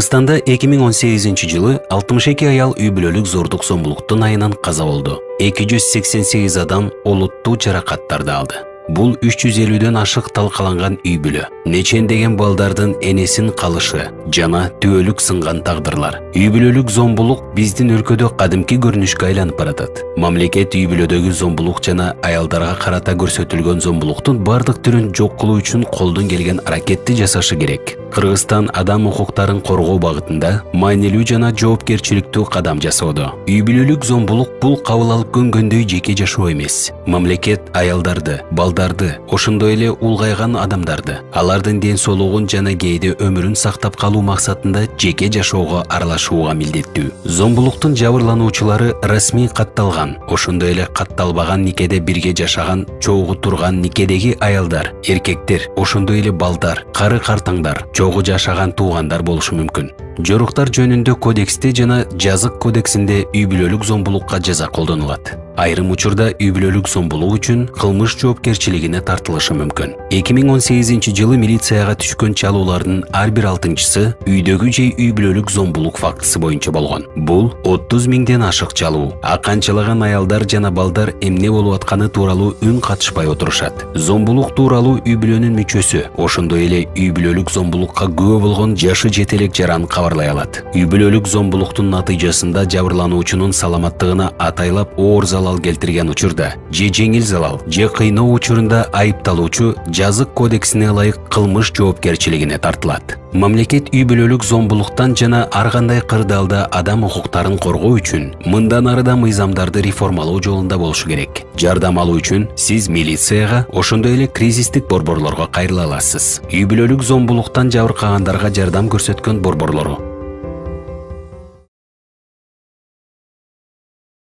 Кыргызстанда 2018-жылы 62 аял үй бүлөлүк зордук зомбулуктун айынан каза болду. 288 адам олуттуу жаракаттарды алды. Бул 350дөн ашык талкаланган үй бүлө, нечендеген балдардын энесин калышы жана түбөлүк сынган тагдырлар. Үй бүлөлүк зомбулук биздин өлкөдө кадимки көрүнүшкө айланып баратат. Мамлекет үй бүлөдөгү зомбулук жана аялдарга карата көрсөтүлгөн зомбулуктун бардык түрүн жок кылуу үчүн колдон келген аракетти жасашы керек. Кыргызстан адам укуктарын коргоо багытында маанилүү жана жоопкерчиликтүү кадам жасоодо. Үй бүлөлүк зомбулук бул кабыл алып көнгөндөй жеке жашоо эмес. Мамлекет аялдарды, балдарды, ошондой эле улгайган адамдарды, алардын ден соолугун жана кээде өмүрүн сактап калуу максатында жеке жашоого аралашууга милдеттүү. Зомбулуктун жабырлануучулары расмий катталган, ошондой эле катталбаган никеде бирге жашаган, чогуу турган никедеги аялдар, эркектер, ошондой эле балдар, кары картаңдар, чогуу жашаган туугандар болушу мүмкүн. Жоруктар жөнүндө кодексте жана жазык кодексинде үй бүлөлүк зомбулукка жаза колдонулат. Айрым учурда үй бүлөлүк зомбулук үчүн кылмыш жоопкерчилигине тартылышы мүмкүн. 2018-жылы милицияга түшкөн чалуулардын ар бир 6-чысы үйдөгү же үй бүлөлүк зомбулук фактысы боюнча болгон. Бул 30 миңден ашык чалуу. Канчалаган аялдар жана балдар эмне болуп атканы тууралуу үн катышпай отурушат. Зомбулук тууралуу үй бүлөнүн мүчөсү, ошондой эле үй бүлөлүк зомбулукка күбө болгон жашы жетелек жаран кабарлай алат. Үй бүлөлүк зомбулуктун натыйжасында жабырлануучунун саламаттыгына атайлап оор залал келтирген учурда же жеңил залал же кыйноо учурунда айыпталуучу жазык кодексине ылайык кылмыш жоопкерчилигине тартылат. Мамлекет үй бүлөлүк зомбулуктан жана ар кандай кырдаалда адам укуктарын коргоо үчүн мындан арыда мыйзамдарды реформалоо жолунда болушу керек. Жардам алуу үчүн сиз милицияга, ошондой эле кризистик борборлорго кайрыла аласыз. Үй бүлөлүк зомбулуктан жабыркагандарга жардам көрсөткөн борборлору